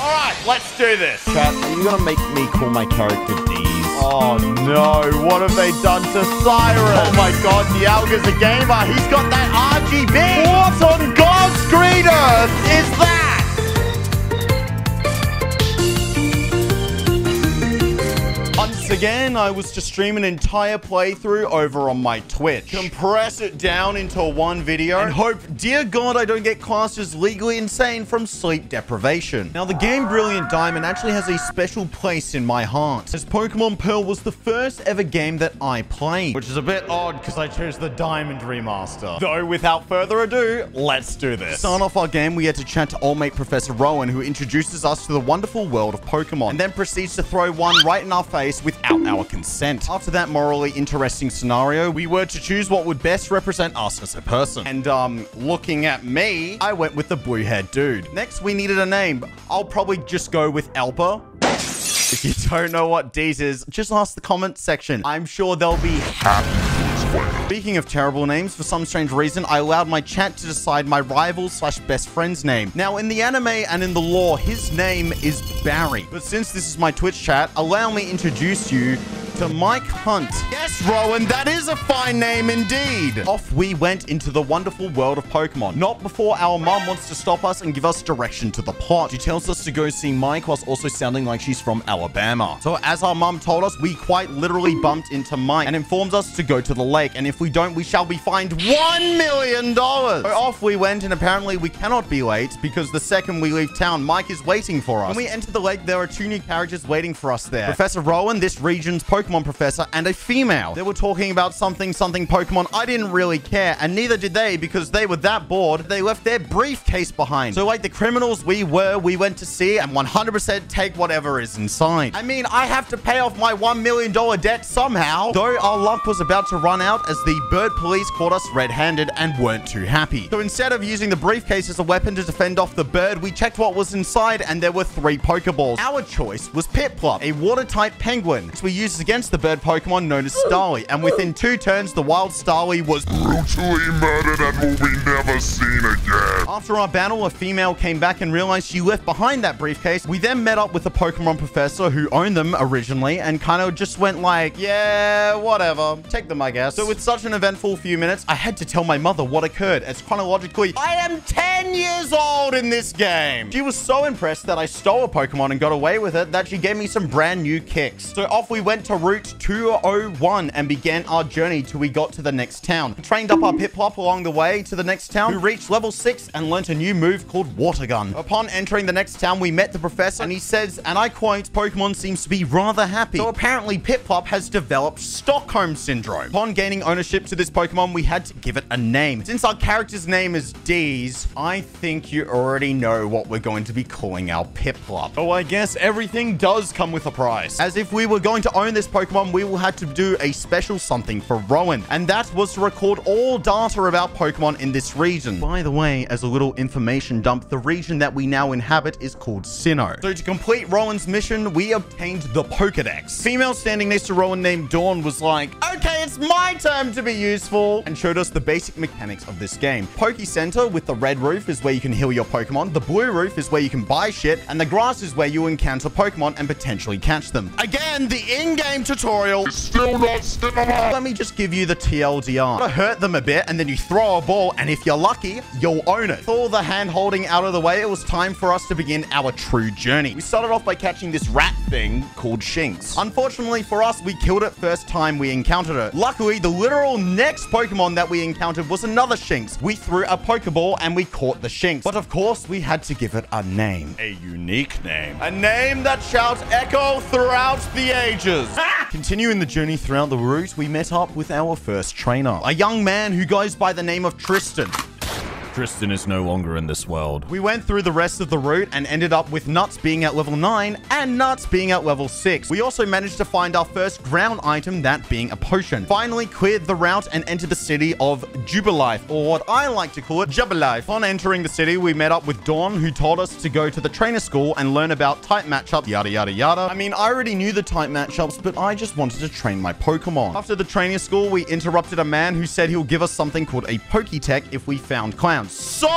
All right, let's do this. Chat, are you gonna make me call my character Deez? Oh no, what have they done to Siren? Oh my god, Dialga's a gamer. He's got that RGB. What on God's green earth is that? Once again, I was to stream an entire playthrough over on my Twitch. Compress it down into one video and hope, dear God, I don't get classed as legally insane from sleep deprivation. Now, the game Brilliant Diamond actually has a special place in my heart, as Pokemon Pearl was the first ever game that I played, which is a bit odd because I chose the Diamond remaster. Though, without further ado, let's do this. To start off our game, we had to chat to old mate Professor Rowan, who introduces us to the wonderful world of Pokemon, and then proceeds to throw one right in our face without our consent. After that morally interesting scenario, we were to choose what would best represent us as a person. And, looking at me, I went with the blue-haired dude. Next, we needed a name. I'll probably just go with Alpa. If you don't know what Deez is, just ask the comment section. I'm sure they'll be happy. Speaking of terrible names, for some strange reason, I allowed my chat to decide my rival/best friend's name. Now, in the anime and in the lore, his name is Barry. But since this is my Twitch chat, allow me to introduce you to Mike Hunt. Yes, Rowan, that is a fine name indeed. Off we went into the wonderful world of Pokemon. Not before our mum wants to stop us and give us direction to the plot. She tells us to go see Mike whilst also sounding like she's from Alabama. So as our mum told us, we quite literally bumped into Mike and informs us to go to the lake. And if we don't, we shall be fined $1 million. So off we went, and apparently we cannot be late because the second we leave town, Mike is waiting for us. When we enter the lake, there are two new characters waiting for us there. Professor Rowan, this region's Pokemon professor, and a female. They were talking about something Pokemon. I didn't really care, and neither did they because they were that bored, they left their briefcase behind. So like the criminals we went to see and 100% take whatever is inside. I mean, I have to pay off my $1 million debt somehow. Though our luck was about to run out as the bird police caught us red-handed and weren't too happy. So instead of using the briefcase as a weapon to defend off the bird, we checked what was inside and there were 3 Pokeballs. Our choice was Piplup, a water-type penguin, which we used against the bird Pokemon known as Starly, and within 2 turns, the wild Starly was brutally murdered and will be never seen again. After our battle, a female came back and realized she left behind that briefcase. We then met up with the Pokemon professor who owned them originally and kind of just went like, yeah, whatever, take them, I guess. So with such an eventful few minutes, I had to tell my mother what occurred, as chronologically, I am 10 years old in this game. She was so impressed that I stole a Pokemon and got away with it that she gave me some brand new kicks. So off we went to Route 201 and began our journey till we got to the next town. We trained up our Piplup along the way to the next town. We reached level 6 and learnt a new move called Water Gun. Upon entering the next town, we met the professor and he says, and I quote, Pokemon seems to be rather happy. So apparently Piplup has developed Stockholm Syndrome. Upon gaining ownership to this Pokemon, we had to give it a name. Since our character's name is Deez, I think you already know what we're going to be calling our Piplup. Oh, I guess everything does come with a price. As if we were going to own this Pokemon, we will have to do a special something for Rowan, and that was to record all data about Pokemon in this region. By the way, as a little information dump, the region that we now inhabit is called Sinnoh. So to complete Rowan's mission, we obtained the Pokedex. Female standing next to Rowan named Dawn was like, okay, it's my turn to be useful, and showed us the basic mechanics of this game. Poke Center with the red roof is where you can heal your Pokemon, the blue roof is where you can buy shit, and the grass is where you encounter Pokemon and potentially catch them. Again, the in-game tutorial is still not cinema. Let me just give you the TLDR. You gotta hurt them a bit, and then you throw a ball, and if you're lucky, you'll own it. With all the hand-holding out of the way, it was time for us to begin our true journey. We started off by catching this rat thing called Shinx. Unfortunately for us, we killed it first time we encountered it. Luckily, the literal next Pokemon that we encountered was another Shinx. We threw a Pokeball, and we caught the Shinx. But of course, we had to give it a name. A unique name. A name that shall echo throughout the ages. Continuing the journey throughout the route, we met up with our first trainer, a young man who goes by the name of Tristan. Tristan is no longer in this world. We went through the rest of the route and ended up with Nuts being at level 9 and Nuts being at level 6. We also managed to find our first ground item, that being a potion. Finally cleared the route and entered the city of Jubilife, or what I like to call it, Jubilife. Upon entering the city, we met up with Dawn, who told us to go to the trainer school and learn about type matchups, yada yada yada. I mean, I already knew the type matchups, but I just wanted to train my Pokemon. After the training school, we interrupted a man who said he'll give us something called a Poketech if we found clowns. So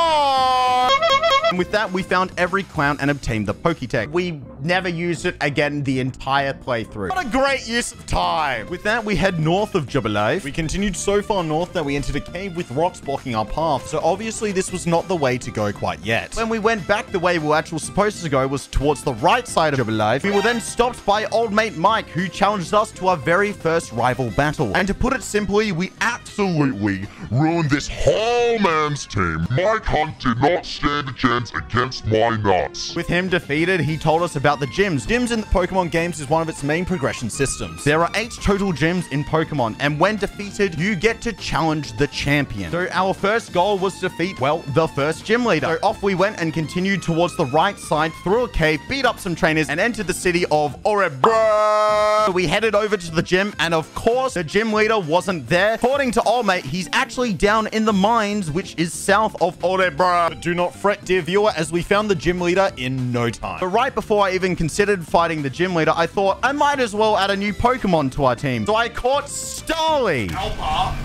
And with that, we found every clown and obtained the Poketech. We never used it again the entire playthrough. What a great use of time. With that, we head north of Jubilife. We continued so far north that we entered a cave with rocks blocking our path. So obviously this was not the way to go quite yet. When we went back, the way we were actually supposed to go was towards the right side of Jubilife. We were then stopped by old mate Mike, who challenged us to our very first rival battle. And to put it simply, we absolutely ruined this whole man's team. Mike Hunt did not stand a chance against my nuts. With him defeated, he told us about the gyms. Gyms in the Pokemon games is one of its main progression systems. There are 8 total gyms in Pokemon, and when defeated, you get to challenge the champion. So our first goal was to defeat, well, the first gym leader. So off we went and continued towards the right side through a cave, beat up some trainers, and entered the city of Oreburgh. We headed over to the gym, and of course, the gym leader wasn't there. According to Old Mate, he's actually down in the mines, which is south of Oreburgh. But do not fret, dear viewer, as we found the gym leader in no time. But right before I even considered fighting the gym leader, I thought I might as well add a new Pokemon to our team. So I caught Starly. Alpha,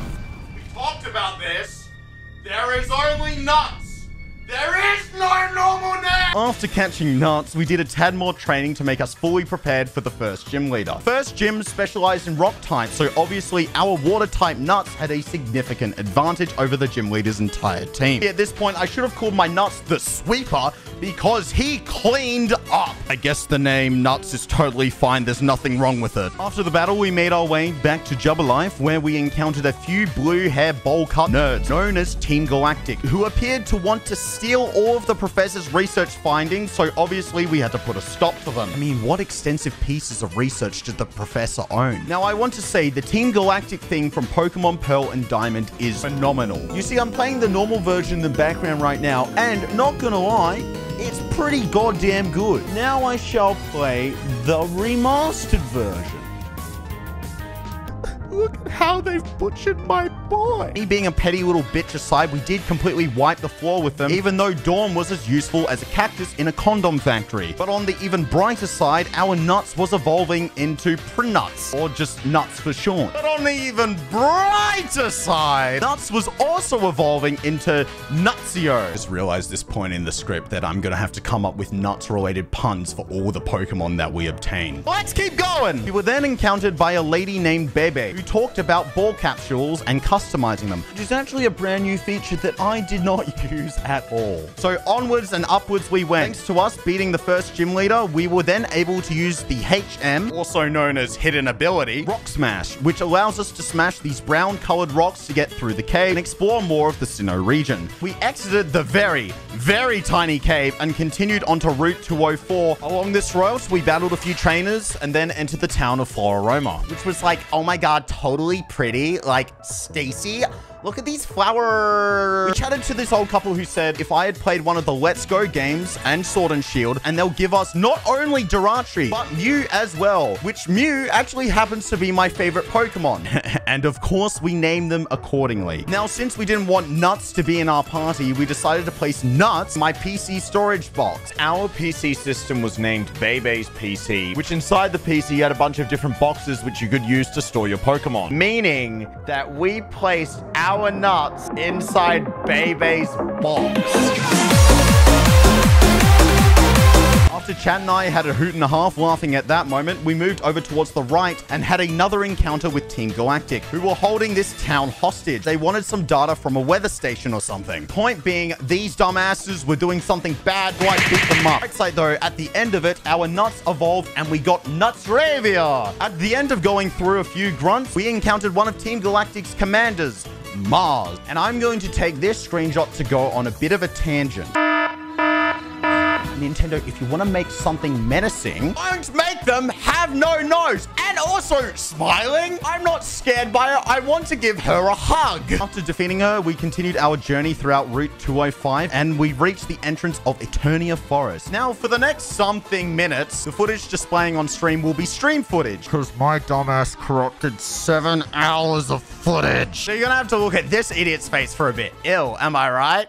we talked about this. There is only Nuts. There is no normal name! After catching Nuts, we did a tad more training to make us fully prepared for the first gym leader. First gym specialized in rock types, so obviously our water type Nuts had a significant advantage over the gym leader's entire team. At this point, I should have called my Nuts the Sweeper because he cleaned up. I guess the name Nuts is totally fine. There's nothing wrong with it. After the battle, we made our way back to Jubilife, where we encountered a few blue hair bowl cut nerds known as Team Galactic, who appeared to want to steal all of the professor's research findings, so obviously we had to put a stop to them. I mean, what extensive pieces of research did the professor own? Now, I want to say the Team Galactic theme from Pokemon Pearl and Diamond is phenomenal. You see, I'm playing the normal version in the background right now, and not gonna lie, it's pretty goddamn good. Now I shall play the remastered version. Look at how they've butchered my boy. Me being a petty little bitch aside, we did completely wipe the floor with them, even though Dawn was as useful as a cactus in a condom factory. But on the even brighter side, our Nuts was evolving into Prunuts, or just Nuts for short. But on the even brighter side, Nuts was also evolving into Nutsio. I just realized this point in the script that I'm gonna have to come up with Nuts-related puns for all the Pokemon that we obtain. Let's keep going! We were then encountered by a lady named Bebe, who talked about ball capsules and customizing them, which is actually a brand new feature that I did not use at all. So onwards and upwards we went. Thanks to us beating the first gym leader, we were then able to use the HM, also known as Hidden Ability, Rock Smash, which allows us to smash these brown colored rocks to get through the cave and explore more of the Sinnoh region. We exited the very, very tiny cave and continued onto Route 204. Along this route, we battled a few trainers and then entered the town of Floraroma, which was like, oh my god, totally pretty. Like, Stacy, look at these flowers. We chatted to this old couple who said if I had played one of the Let's Go games and Sword and Shield, and they'll give us not only Jirachi, but Mew as well, which Mew actually happens to be my favorite Pokemon. And of course, we named them accordingly. Now, since we didn't want Nuts to be in our party, we decided to place Nuts in my PC storage box. Our PC system was named Bebe's PC, which inside the PC had a bunch of different boxes which you could use to store your Pokemon. Meaning that we placed our Nuts inside Bebe's box. After Chad and I had a hoot and a half laughing at that moment, we moved over towards the right and had another encounter with Team Galactic, who were holding this town hostage. They wanted some data from a weather station or something. Point being, these dumbasses were doing something bad, so I beat them up. Right side though, at the end of it, our Nuts evolved and we got Nutsravia. At the end of going through a few grunts, we encountered one of Team Galactic's commanders, Mars. And I'm going to take this screenshot to go on a bit of a tangent. Nintendo, if you want to make something menacing, don't make them have no nose. And also, smiling, I'm not scared by her. I want to give her a hug. After defeating her, we continued our journey throughout Route 205, and we reached the entrance of Eternia Forest. Now, for the next something minutes, the footage displaying on stream will be stream footage, because my dumbass corrupted 7 hours of footage. So you're gonna have to look at this idiot's face for a bit. Ew, am I right?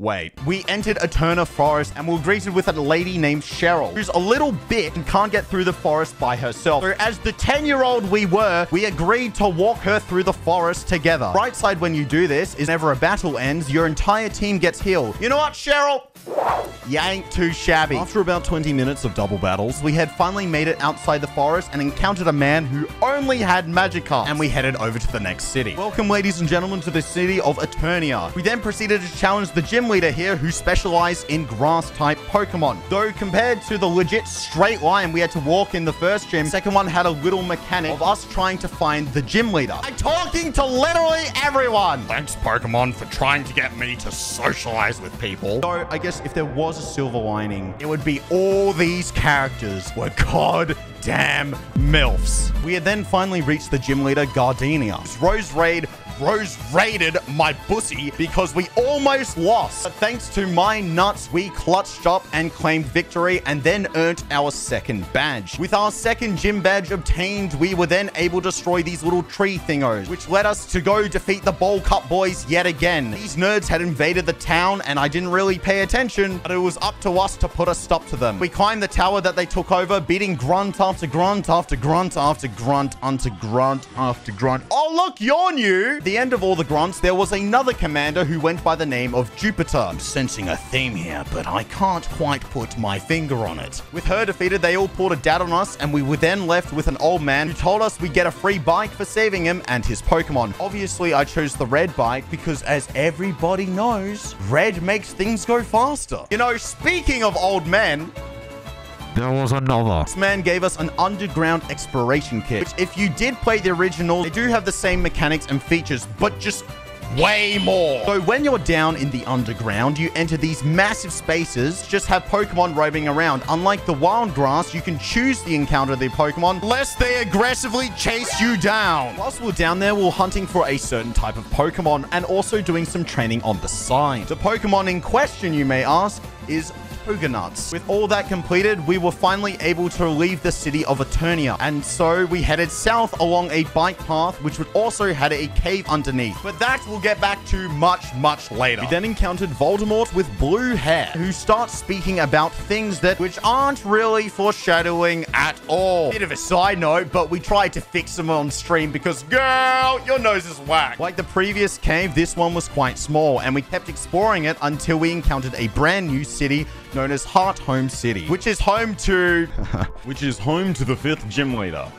Wait, we entered Eterna Forest and were greeted with a lady named Cheryl, who's a little bit and can't get through the forest by herself. So as the 10-year-old we were, we agreed to walk her through the forest together. Right side when you do this is whenever a battle ends, your entire team gets healed. You know what, Cheryl? You ain't too shabby. After about 20 minutes of double battles, we had finally made it outside the forest and encountered a man who only had Magikarp, and we headed over to the next city. Welcome, ladies and gentlemen, to the city of Eternia. We then proceeded to challenge the gym leader here, who specialized in grass-type Pokemon. Though compared to the legit straight line we had to walk in the first gym, the second one had a little mechanic of us trying to find the gym leader. I'm talking to literally everyone. Thanks, Pokemon, for trying to get me to socialize with people. So I guess if there was a silver lining, it would be all these characters were goddamn MILFs. We had then finally reached the gym leader, Gardenia. Rose raided my pussy because we almost lost. But thanks to my nuts, we clutched up and claimed victory and then earned our second badge. With our second gym badge obtained, we were then able to destroy these little tree thingos, which led us to go defeat the Bowl Cut boys yet again. These nerds had invaded the town and I didn't really pay attention, but it was up to us to put a stop to them. We climbed the tower that they took over, beating grunt after grunt after grunt after grunt after grunt after grunt. Oh, look, you're new! At the end of all the grunts, there was another commander who went by the name of Jupiter. I'm sensing a theme here, but I can't quite put my finger on it. With her defeated, they all pulled a dad on us, and we were then left with an old man who told us we'd get a free bike for saving him and his Pokemon. Obviously, I chose the red bike because, as everybody knows, red makes things go faster. You know, speaking of old men, there was another. This man gave us an underground exploration kit, which if you did play the original, they do have the same mechanics and features, but just way more. So when you're down in the underground, you enter these massive spaces, just have Pokemon roaming around. Unlike the wild grass, you can choose the encounter of the Pokemon, lest they aggressively chase you down. Whilst we're down there, we're hunting for a certain type of Pokemon and also doing some training on the side. The Pokemon in question, you may ask, is Togenuts. With all that completed, we were finally able to leave the city of Eternia, and so we headed south along a bike path, which would also had a cave underneath. But that we'll get back to much later. We then encountered Voldemort with blue hair, who starts speaking about things which aren't really foreshadowing at all. Bit of a side note, but we tried to fix them on stream because, girl, your nose is whack. Like the previous cave, this one was quite small, and we kept exploring it until we encountered a brand new city known as Hearthome City, which is home to the 5th gym leader.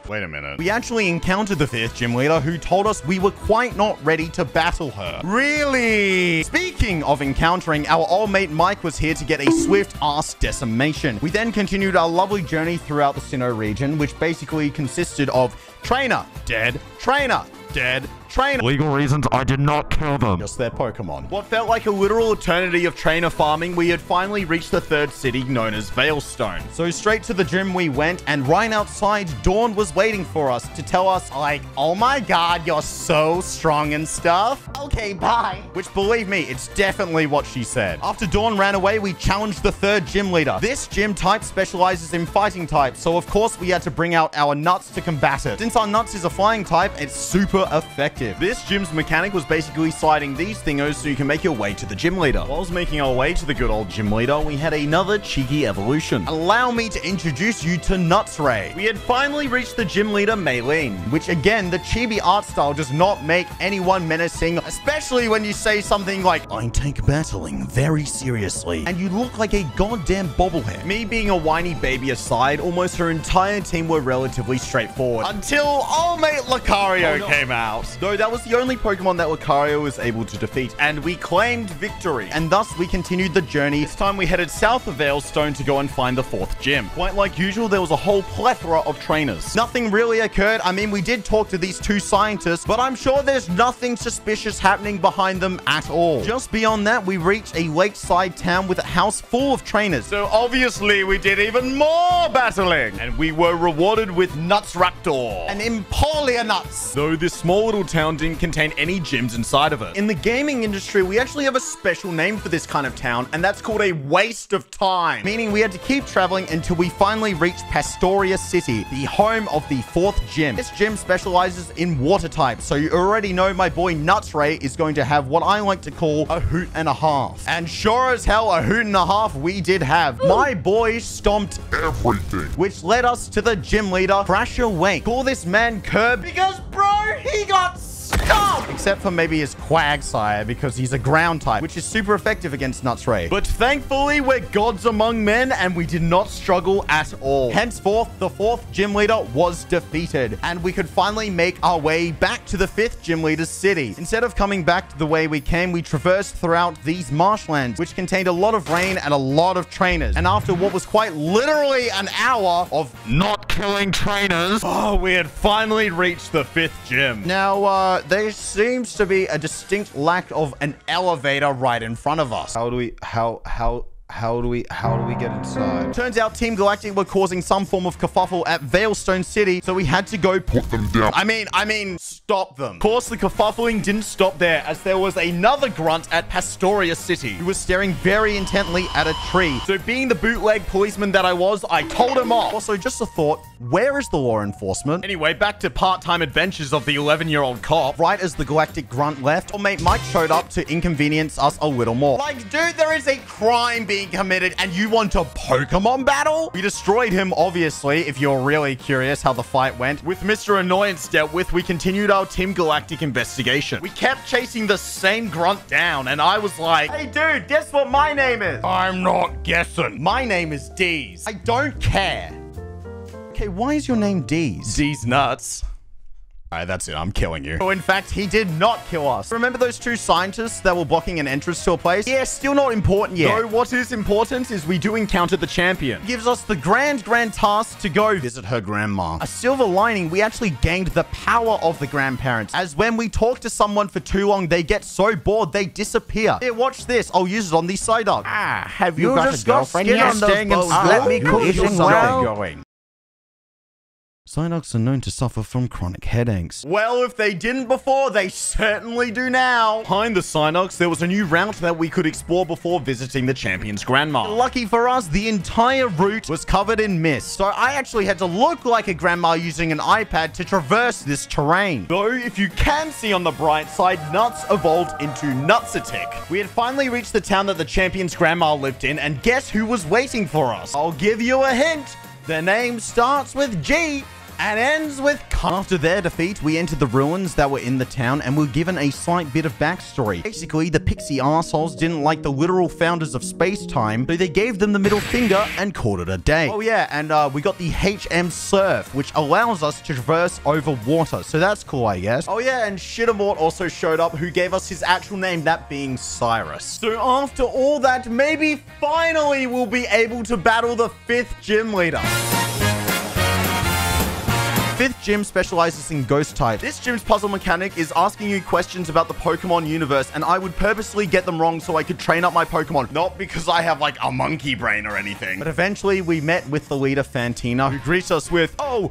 Wait a minute. We actually encountered the 5th gym leader, who told us we were quite not ready to battle her. Really? Speaking of encountering, our old mate Mike was here to get a swift ass decimation. We then continued our lovely journey throughout the Sinnoh region, which basically consisted of trainer, dead, trainer, dead, trainer. Legal reasons, I did not kill them. Just their Pokemon. What felt like a literal eternity of trainer farming, we had finally reached the 3rd city known as Veilstone. So straight to the gym we went, and right outside, Dawn was waiting for us to tell us, like, oh my god, you're so strong and stuff. Okay, bye. Which, believe me, it's definitely what she said. After Dawn ran away, we challenged the 3rd gym leader. This gym type specializes in fighting types, so of course we had to bring out our nuts to combat it. Since our nuts is a flying type, it's super effective. This gym's mechanic was basically sliding these thingos so you can make your way to the gym leader. Whilst making our way to the good old gym leader, we had another cheeky evolution. Allow me to introduce you to Nutsray. We had finally reached the gym leader, Maylene, which again, the chibi art style does not make anyone menacing, especially when you say something like, I take battling very seriously, and you look like a goddamn bobblehead. Me being a whiny baby aside, almost her entire team were relatively straightforward, until old mate Lucario came out. Though that was the only Pokemon that Lucario was able to defeat, and we claimed victory. And thus we continued the journey. This time we headed south of Veilstone to go and find the 4th gym. Quite like usual, there was a whole plethora of trainers. Nothing really occurred. I mean, we did talk to these 2 scientists, but I'm sure there's nothing suspicious happening behind them at all. Just beyond that, we reached a lakeside town with a house full of trainers. So obviously we did even more battling, and we were rewarded with Nutsraptor and Empoleon nuts. Though this small little town didn't contain any gyms inside of it. In the gaming industry, we actually have a special name for this kind of town, and that's called a waste of time. Meaning we had to keep traveling until we finally reached Pastoria City, the home of the 4th gym. This gym specializes in water types, so you already know my boy Nutsray is going to have what I like to call a hoot and a half. And sure as hell, a hoot and a half we did have. My boy stomped Everything. which led us to the gym leader, Crasher Wake. Call this man Curb because, bro, he got stomped! Except for maybe his Quagsire, because he's a ground type, which is super effective against Nutsray. But thankfully, we're gods among men, and we did not struggle at all. Henceforth, the 4th gym leader was defeated, and we could finally make our way back to the 5th gym leader's city. Instead of coming back the way we came, we traversed throughout these marshlands, which contained a lot of rain and a lot of trainers. And after what was quite literally an hour of Not killing trainers. Oh, we had finally reached the 5th gym. now, there seems to be a distinct lack of an elevator right in front of us. How do we get inside? Turns out Team Galactic were causing some form of kerfuffle at Veilstone City, so we had to go Put them down. I mean, stop them. Of course, the kerfuffling didn't stop there, as there was another grunt at Pastoria City. He was staring very intently at a tree. So being the bootleg policeman that I was, I told him off. Also, just a thought, where is the law enforcement? Anyway, back to part-time adventures of the 11-year-old cop. Right as the Galactic grunt left, old mate Mike showed up to inconvenience us a little more. Like, dude, there is a crime being committed and you want to Pokemon battle? We destroyed him, obviously, if you're really curious how the fight went. With Mr. Annoyance dealt with, we continued our Team Galactic investigation. We kept chasing the same grunt down, and I was like, Hey, dude, guess what my name is? I'm not guessing. My name is Deez. I don't care. Okay, why is your name Deez? D's nuts. Alright, that's it. I'm killing you. Oh, in fact, he did not kill us. Remember those 2 scientists that were blocking an entrance to a place? Yeah, still not important yet. Though what is important is we do encounter the champion. Gives us the grand task to go visit her grandma. A silver lining, we actually gained the power of the grandparents, as when we talk to someone for too long, they get so bored, they disappear. Here, watch this. I'll use it on the Psyduck. Ah, have you, You got just a got girlfriend skin yet? on those Staying in bones. school? Let me You cook you eating something well? going. Psyducks are known to suffer from chronic headaches. Well, if they didn't before, they certainly do now. Behind the Psynox, there was a new route that we could explore before visiting the champion's grandma. Lucky for us, the entire route was covered in mist, so I actually had to look like a grandma using an iPad to traverse this terrain. Though, if you can see on the bright side, Nuts evolved into Nutsatic. We had finally reached the town that the champion's grandma lived in, and guess who was waiting for us? I'll give you a hint. The name starts with G and ends with K. After their defeat, we entered the ruins that were in the town and were given a slight bit of backstory. Basically, the pixie arseholes didn't like the literal founders of space-time, so they gave them the middle finger and called it a day. Oh yeah, and we got the HM Surf, which allows us to traverse over water, so that's cool, I guess. Oh yeah, and Shittermort also showed up, who gave us his actual name, that being Cyrus. So after all that, maybe finally we'll be able to battle the 5th gym leader. 5th gym specializes in ghost type. This gym's puzzle mechanic is asking you questions about the Pokemon universe, and I would purposely get them wrong so I could train up my Pokemon. Not because I have like a monkey brain or anything. But eventually we met with the leader Fantina, who greets us with, oh,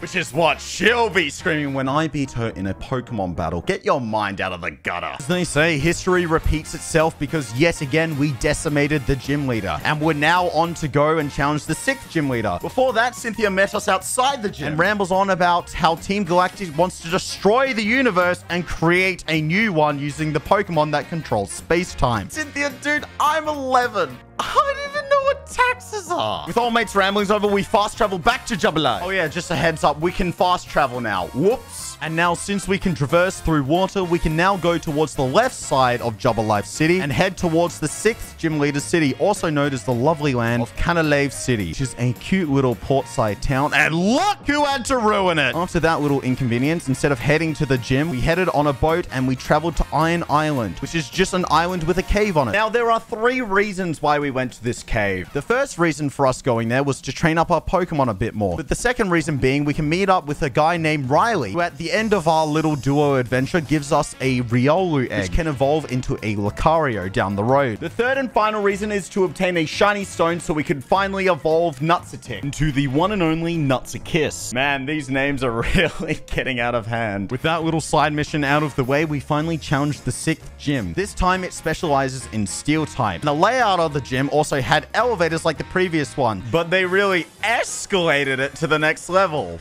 which is what she'll be screaming when I beat her in a Pokemon battle. Get your mind out of the gutter. As they say, history repeats itself because yet again we decimated the gym leader, and we're now on to go and challenge the 6th gym leader. Before that, Cynthia met us outside the gym and rambles on about how Team Galactic wants to destroy the universe and create a new one using the Pokemon that controls space-time. Cynthia, dude, I'm 11. I don't even know what taxes are. With all mates ramblings over, we fast travel back to Jubilee. Oh yeah, just a heads up, we can fast travel now. Whoops. And now, since we can traverse through water, we can now go towards the left side of Jubilife City and head towards the 6th gym leader city, also known as the lovely land of Canalave City, which is a cute little portside town. And look who had to ruin it. After that little inconvenience, instead of heading to the gym, we headed on a boat and we traveled to Iron Island, which is just an island with a cave on it. Now, there are 3 reasons why we went to this cave. The first reason for us going there was to train up our Pokemon a bit more. But the second reason being we can meet up with a guy named Riley, who at the end of our little duo adventure gives us a Riolu egg, which can evolve into a Lucario down the road. The third and final reason is to obtain a shiny stone so we can finally evolve Nutsatic into the one and only Nutsakiss. Man, these names are really getting out of hand. With that little side mission out of the way, we finally challenged the 6th gym. This time it specializes in steel type. The layout of the gym also had elevators like the previous one, but they really escalated it to the next level.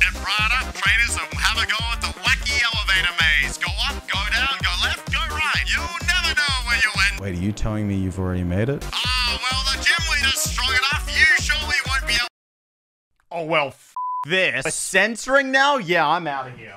And right up, trainers, and have a go at the wacky elevator maze. Go up, go down, go left, go right. You'll never know where you end. Wait, are you telling me you've already made it? Ah, well, the gym leader's strong enough. You surely won't be able... Oh, well, this. We're censoring now? Yeah, I'm out of here.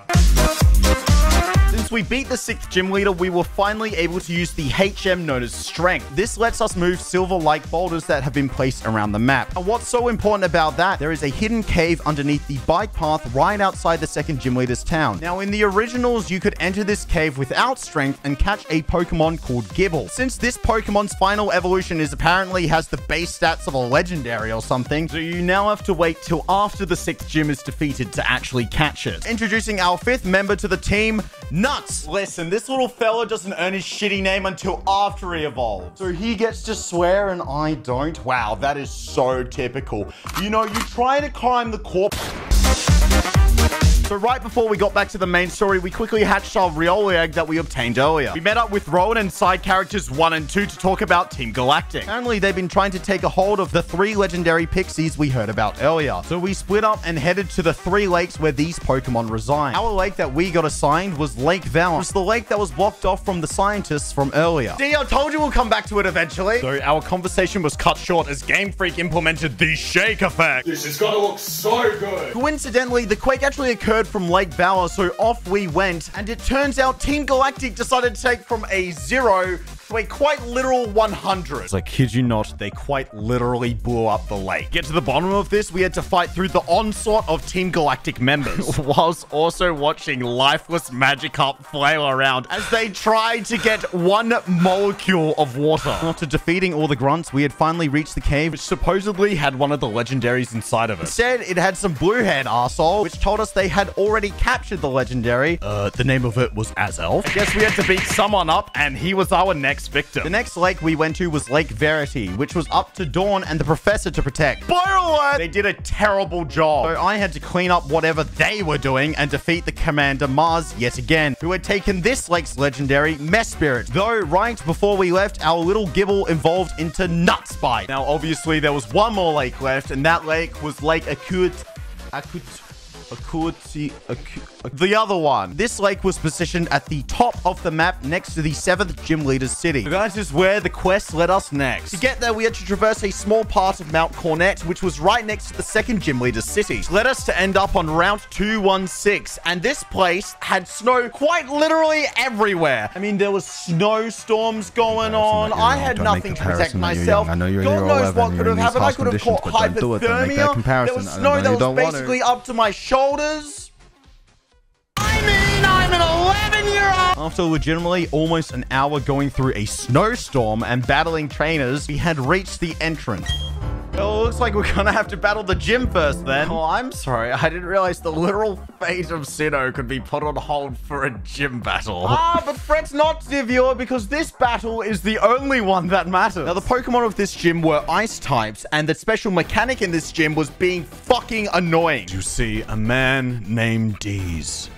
Since we beat the 6th gym leader, we were finally able to use the HM known as Strength. This lets us move silver-like boulders that have been placed around the map. And what's so important about that, there is a hidden cave underneath the bike path right outside the 2nd gym leader's town. Now, in the originals, you could enter this cave without Strength and catch a Pokemon called Gible. Since this Pokemon's final evolution is apparently has the base stats of a legendary or something, so you now have to wait till after the 6th gym is defeated to actually catch it. Introducing our 5th member to the team, Nuts. Listen, this little fella doesn't earn his shitty name until after he evolves. So he gets to swear and I don't? Wow, that is so typical. You know, you try to climb the corpse. So right before we got back to the main story, we quickly hatched our Riolu egg that we obtained earlier. We met up with Rowan and side characters 1 and 2 to talk about Team Galactic. Apparently, they've been trying to take a hold of the 3 legendary Pixies we heard about earlier. So we split up and headed to the 3 lakes where these Pokemon reside. Our lake that we got assigned was Lake Valor. It was the lake that was blocked off from the scientists from earlier. See, I told you we'll come back to it eventually. So our conversation was cut short as Game Freak implemented the Shake Effect. This is gonna look so good. Coincidentally, the quake actually occurred from Lake Valor, so off we went, and it turns out Team Galactic decided to take from a 0 to a quite literal 100. I kid you not, they quite literally blew up the lake. Get to the bottom of this, we had to fight through the onslaught of Team Galactic members, whilst also watching lifeless Magikarp flail around as they tried to get 1 molecule of water. After defeating all the grunts, we had finally reached the cave, which supposedly had one of the legendaries inside of it. Instead, it had some blue-haired arsehole, which told us they had already captured the legendary. The name of it was Azelf. I guess we had to beat someone up, and he was our next victim. The next lake we went to was Lake Verity, which was up to Dawn and the professor to protect. Spoiler alert! They did a terrible job. So I had to clean up whatever they were doing and defeat the Commander Mars yet again, who had taken this lake's legendary Mesprit. Though, right before we left, our little Gible evolved into Nutspike. Now, obviously, there was one more lake left, and that lake was Lake the other one. This lake was positioned at the top of the map next to the 7th gym leader's city. That is where the quest led us next. To get there, we had to traverse a small part of Mount Cornet, which was right next to the 2nd gym leader's city, which led us to end up on Route 216. And this place had snow quite literally everywhere. I mean, there was snowstorms going on. I had nothing to protect myself. God knows what could have happened. I could have caught hypothermia. There was snow that was basically up to my shoulders. I'm an 11-year-old! After legitimately almost an hour going through a snowstorm and battling trainers, we had reached the entrance. Well, it looks like we're gonna have to battle the gym first then. Oh, I'm sorry. I didn't realize the literal fate of Sinnoh could be put on hold for a gym battle. But fret not, dear viewer, because this battle is the only one that matters. Now, the Pokemon of this gym were ice types, and the special mechanic in this gym was being fucking annoying. You see, a man named Deez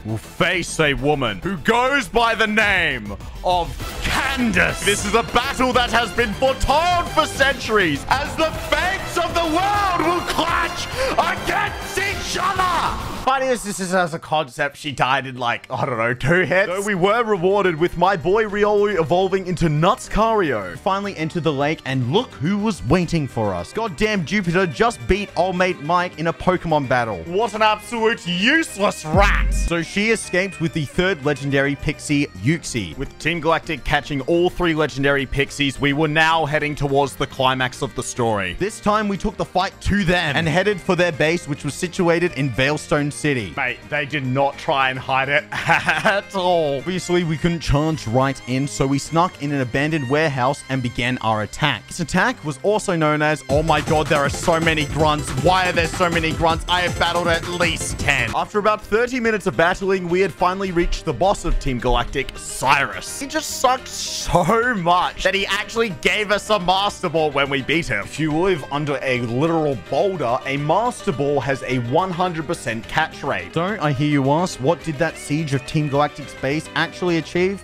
will face a woman who goes by the name of Candace. This is a battle that has been foretold for centuries as the fates of the world will clash against each other. Funny as this is as a concept, she died in like, I don't know, 2 hits. So we were rewarded with my boy Riolu evolving into Nutscario. Finally entered the lake and look who was waiting for us. Goddamn Jupiter just beat old mate Mike in a Pokemon battle. What an absolute useless rat. So she escaped with the 3rd legendary Pixie, Uxie. With Team Galactic catching all 3 legendary Pixies, we were now heading towards the climax of the story. This time we took the fight to them and headed for their base, which was situated in Veilstone city. Mate, they did not try and hide it at all. Obviously, we couldn't charge right in, so we snuck in an abandoned warehouse and began our attack. This attack was also known as, oh my god, there are so many grunts. Why are there so many grunts? I have battled at least 10. After about 30 minutes of battling, we had finally reached the boss of Team Galactic, Cyrus. He just sucked so much that he actually gave us a Master Ball when we beat him. If you live under a literal boulder, a Master Ball has a 100% catch rate. Don't I hear you ask, what did that siege of Team Galactic's base actually achieve?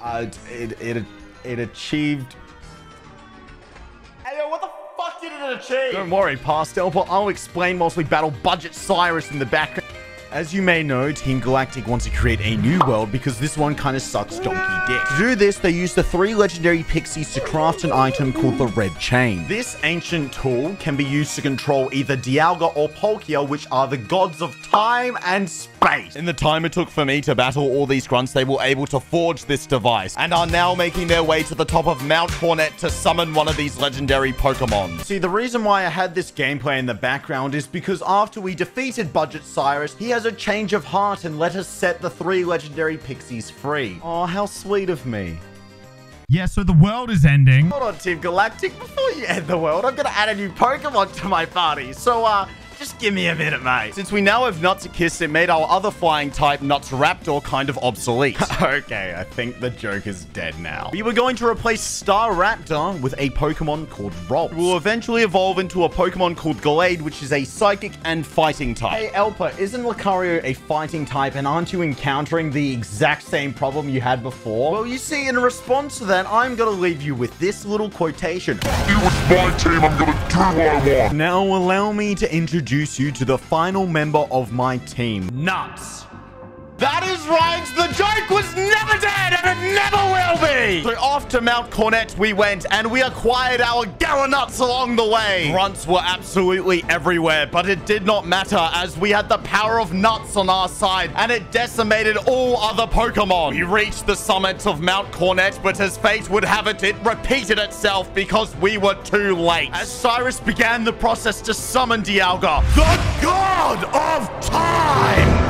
It achieved... Hey, yo, what the fuck did it achieve? Don't worry, Pastel, but I'll explain whilst we battle Budget Cyrus in the background. As you may know, Team Galactic wants to create a new world because this one kind of sucks donkey dick. To do this, they used the 3 legendary pixies to craft an item called the Red Chain. This ancient tool can be used to control either Dialga or Palkia, which are the gods of time and space. In the time it took for me to battle all these grunts, they were able to forge this device and are now making their way to the top of Mount Cornet to summon one of these legendary Pokemon. See, the reason why I had this gameplay in the background is because after we defeated Budget Cyrus, he has a change of heart and let us set the 3 legendary pixies free. Oh, how sweet of me. Yeah, so the world is ending. Hold on, Team Galactic. Before you end the world, I'm gonna add a new Pokemon to my party. So, just give me a minute, mate. Since we now have Nutsakiss, it made our other flying type, Nutsraptor, kind of obsolete. Okay, I think the joke is dead now. We were going to replace Staraptor with a Pokemon called Ralts. We will eventually evolve into a Pokemon called Gallade, which is a psychic and fighting type. Hey, Elpa, isn't Lucario a fighting type, and aren't you encountering the exact same problem you had before? Well, you see, in response to that, I'm gonna leave you with this little quotation. You with my team, I'm gonna do what I want. Now allow me to introduce you to the final member of my team, Nuts. That is right! The joke was never dead, and it never will be! So off to Mount Cornet we went, and we acquired our Garanuts along the way. Grunts were absolutely everywhere, but it did not matter as we had the power of Nuts on our side, and it decimated all other Pokemon. We reached the summit of Mount Cornet, but as fate would have it, it repeated itself because we were too late. As Cyrus began the process to summon Dialga, the God of Time!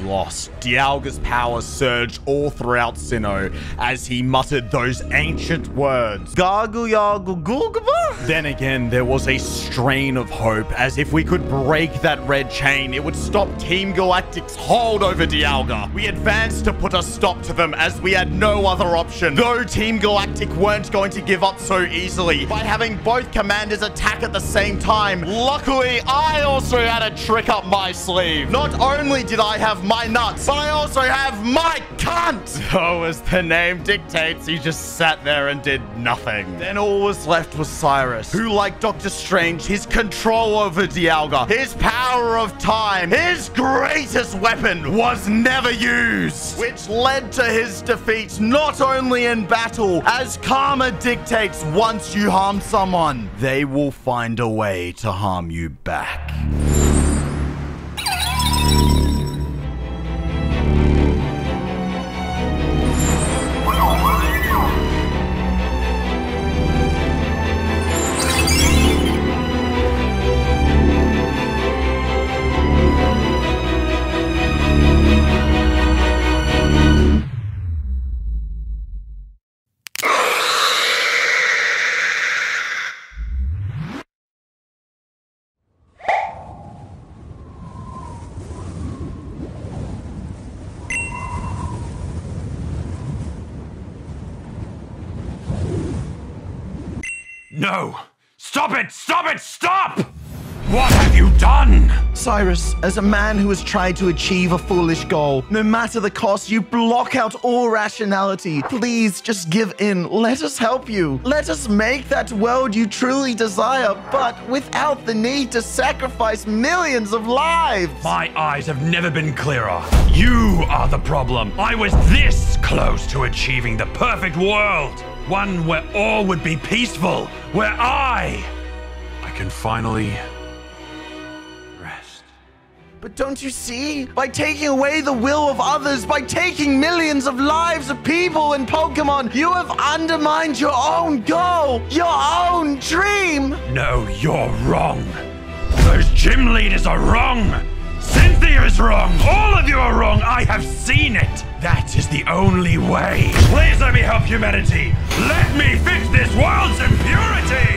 Lost. Dialga's power surged all throughout Sinnoh as he muttered those ancient words. Gargle-yargle-gulgaba? Then again, there was a strain of hope, as if we could break that red chain, it would stop Team Galactic's hold over Dialga. We advanced to put a stop to them as we had no other option, though Team Galactic weren't going to give up so easily by having both commanders attack at the same time. Luckily, I also had a trick up my sleeve. Not only did I have my nuts, but I also have my cunt! So as the name dictates, he just sat there and did nothing. Then all was left was Cyrus, who, like Doctor Strange, his control over Dialga, his power of time, his greatest weapon was never used, which led to his defeat not only in battle, as karma dictates, once you harm someone, they will find a way to harm you back. No! Stop it! Stop it! Stop! What have you done? Cyrus, as a man who has tried to achieve a foolish goal, no matter the cost, you block out all rationality. Please just give in. Let us help you. Let us make that world you truly desire, but without the need to sacrifice millions of lives. My eyes have never been clearer. You are the problem. I was this close to achieving the perfect world. One where all would be peaceful. Where I can finally rest. But don't you see? By taking away the will of others, by taking millions of lives of people and Pokemon, you have undermined your own goal, your own dream. No, you're wrong. Those gym leaders are wrong. Cynthia is wrong. All of you are wrong. I have seen it. That is the only way. Please let me help humanity. Let me fix this world's impurities.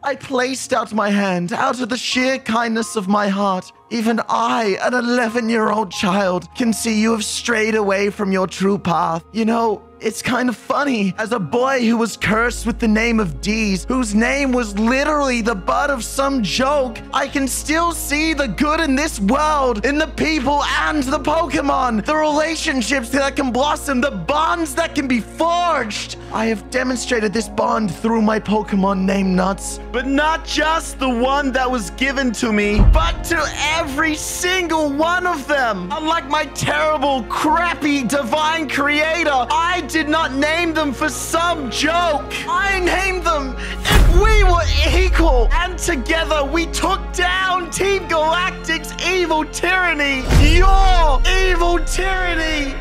I placed out my hand out of the sheer kindness of my heart. Even I, an 11-year-old child, can see you have strayed away from your true path. You know, it's kind of funny. As a boy who was cursed with the name of Deez, whose name was literally the butt of some joke, I can still see the good in this world, in the people and the Pokemon, the relationships that can blossom, the bonds that can be forged. I have demonstrated this bond through my Pokemon named Nuts, but not just the one that was given to me, but to every single one of them. Unlike my terrible, crappy, divine creator, I did not name them for some joke. I named them if we were equal, and together we took down Team Galactic's evil tyranny. Your evil tyranny.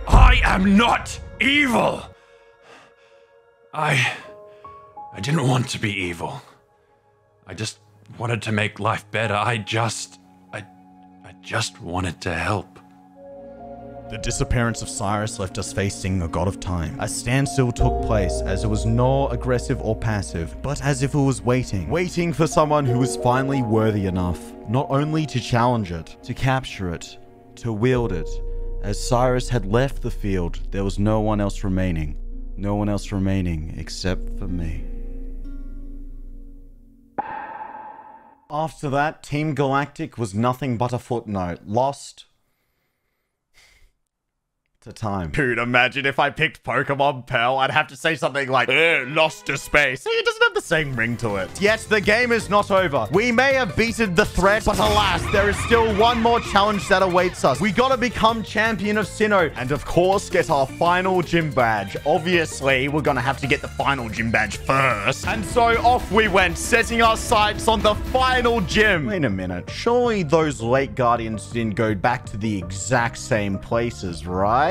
I am not evil. I didn't want to be evil. I just wanted to make life better. I just wanted to help. The disappearance of Cyrus left us facing a god of time. A standstill took place as it was nor aggressive or passive, but as if it was waiting for someone who was finally worthy enough, not only to challenge it, to capture it, to wield it. As Cyrus had left the field, there was no one else remaining. No one else remaining except for me. After that, Team Galactic was nothing but a footnote, lost to time. Dude, imagine if I picked Pokemon Pearl, I'd have to say something like, lost to space. It doesn't have the same ring to it. Yet the game is not over. We may have beaten the threat, but alas, there is still one more challenge that awaits us. We gotta become champion of Sinnoh, and of course, get our final gym badge. Obviously, we're gonna have to get the final gym badge first. And so off we went, setting our sights on the final gym. Wait a minute, surely those late Guardians didn't go back to the exact same places, right?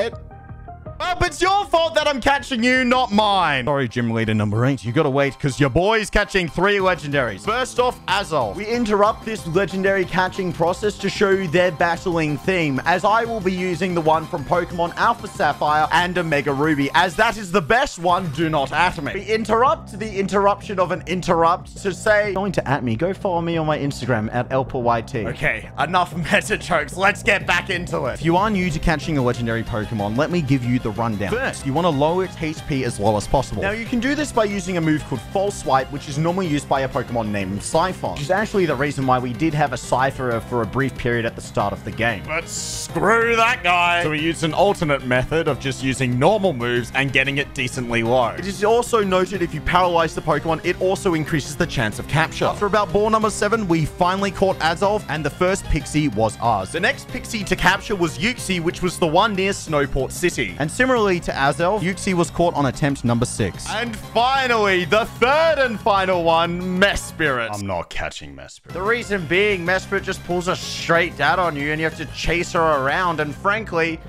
Well, it's your fault that I'm catching you, not mine. Sorry, gym leader number 8. You gotta wait, because your boy's catching 3 legendaries. First off, Azov. We interrupt this legendary catching process to show you their battling theme, as I will be using the one from Pokemon Alpha Sapphire and Omega Ruby. As that is the best one, do not at me. We interrupt the interruption of an interrupt to say, going to at me, go follow me on my Instagram at ElpaYT. Okay, enough meta jokes. Let's get back into it. If you are new to catching a legendary Pokemon, let me give you the rundown. First, you want to lower its HP as low as possible. Now, you can do this by using a move called False Swipe, which is normally used by a Pokemon named Siphon, which is actually the reason why we did have a Cypher for a brief period at the start of the game. But screw that guy! So we used an alternate method of just using normal moves and getting it decently low. It is also noted if you paralyze the Pokemon, it also increases the chance of capture. After about ball number 7, we finally caught Azov, and the first Pixie was ours. The next Pixie to capture was Uxie, which was the one near Snowport City. And similarly to Azov, Uxie was caught on attempt number 6. And finally, the third and final one, Mesprit. I'm not catching Mesprit. The reason being, Mesprit just pulls a straight dart on you and you have to chase her around, and frankly,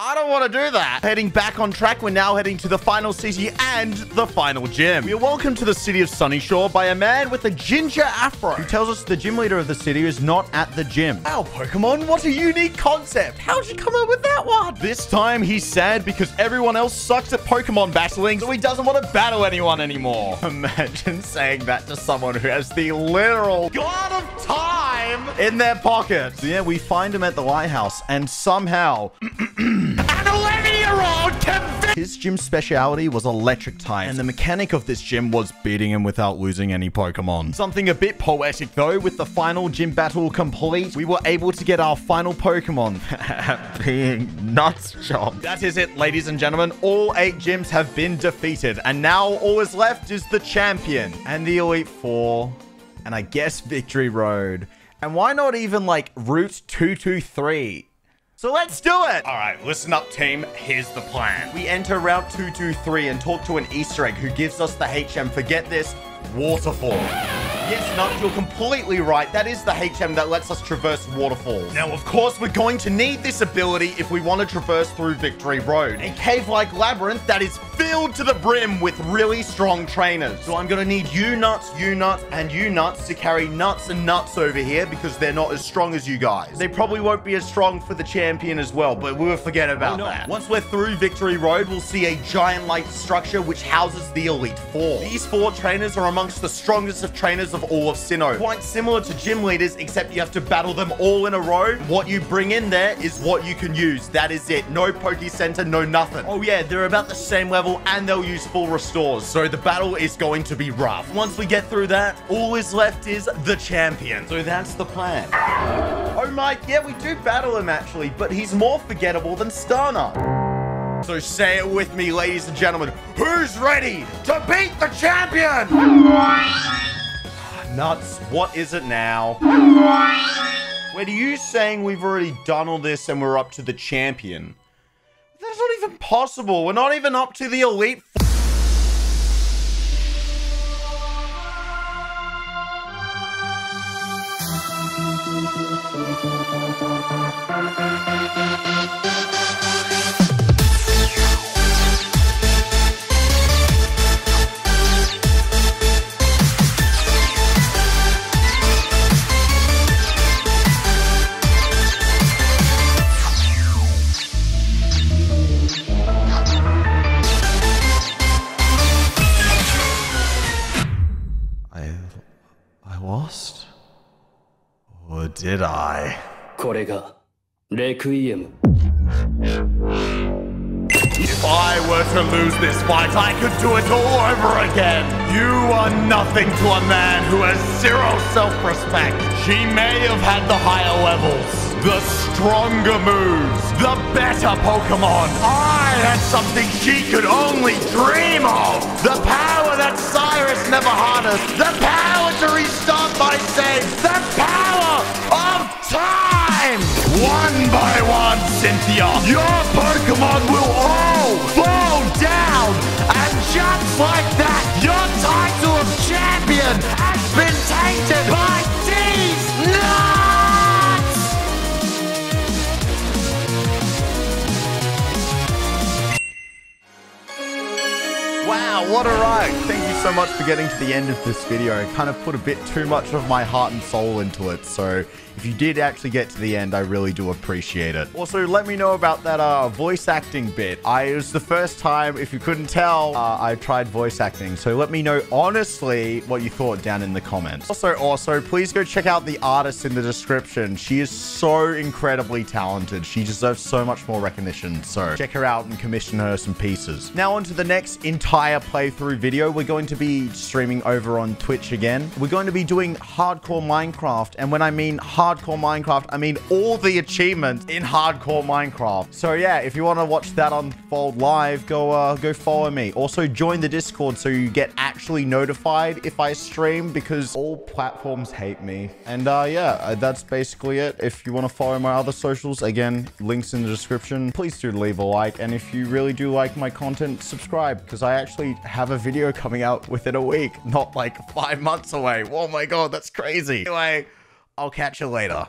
I don't want to do that. Heading back on track, we're now heading to the final city and the final gym. We are welcomed to the city of Sunyshore by a man with a ginger afro who tells us the gym leader of the city is not at the gym. Wow, Pokemon, what a unique concept. How'd you come up with that one? This time, he's sad because everyone else sucks at Pokemon battling, so he doesn't want to battle anyone anymore. Imagine saying that to someone who has the literal god of time in their pocket. So yeah, we find him at the lighthouse, and somehow... An 11-year-old don't convince. His gym's speciality was electric types, and the mechanic of this gym was beating him without losing any Pokemon. Something a bit poetic though, with the final gym battle complete, we were able to get our final Pokemon. Being Nutshot. That is it, ladies and gentlemen. All 8 gyms have been defeated, and now all is left is the champion and the Elite Four, and I guess Victory Road. And why not even like Route 223? So let's do it! Alright, listen up team, here's the plan. We enter Route 223 and talk to an Easter egg who gives us the HM, forget this, waterfall. Yes, Nut, you're completely right. That is the HM that lets us traverse waterfalls. Now, of course, we're going to need this ability if we want to traverse through Victory Road. A cave-like labyrinth that is filled to the brim with really strong trainers. So I'm going to need you Nuts, and you Nuts to carry Nuts and Nuts over here because they're not as strong as you guys. They probably won't be as strong for the champion as well, but we will forget about that. Once we're through Victory Road, we'll see a giant-like structure which houses the Elite Four. These 4 trainers are amongst the strongest of trainers of all of Sinnoh. Quite similar to gym leaders, except you have to battle them all in a row. What you bring in there is what you can use. That is it. No Poke Center, no nothing. Oh yeah, they're about the same level and they'll use full restores. So the battle is going to be rough. Once we get through that, all is left is the champion. So that's the plan. Oh my, yeah, we do battle him actually, but he's more forgettable than Starner. So say it with me, ladies and gentlemen. Who's ready to beat the champion? Nuts, what is it now? Wait, are you saying we've already done all this and we're up to the champion? That's not even possible. We're not even up to the Elite Four. I lost? Or did I? これがレクイエム If I were to lose this fight, I could do it all over again. You are nothing to a man who has 0 self-respect. She may have had the higher levels, the stronger moves, the better Pokemon. I had something she could only dream of. The power that Cyrus never harnessed. The power to restart my save. The power of time. One by one, Cynthia, your Pokemon will all fall down. And just like that, your title of champion has been tainted by these nuts! Wow, what a ride! Thank you so much for getting to the end of this video. I kind of put a bit too much of my heart and soul into it, so if you did actually get to the end, I really do appreciate it. Also, let me know about that voice acting bit. It was the first time, if you couldn't tell, I tried voice acting. So let me know honestly what you thought down in the comments. Also, please go check out the artist in the description. She is so incredibly talented. She deserves so much more recognition. So check her out and commission her some pieces. Now on to the next entire playthrough video. We're going to be streaming over on Twitch again. We're going to be doing hardcore Minecraft. And when I mean hardcore Minecraft, I mean all the achievements in hardcore Minecraft. So yeah, if you want to watch that unfold live, go follow me. Also join the Discord so you get actually notified if I stream, because all platforms hate me. And yeah, that's basically it. If you want to follow my other socials, again, links in the description. Please do leave a like, and if you really do like my content, subscribe, because I actually have a video coming out within a week, not like 5 months away. Oh my god, that's crazy. Anyway, I'll catch you later.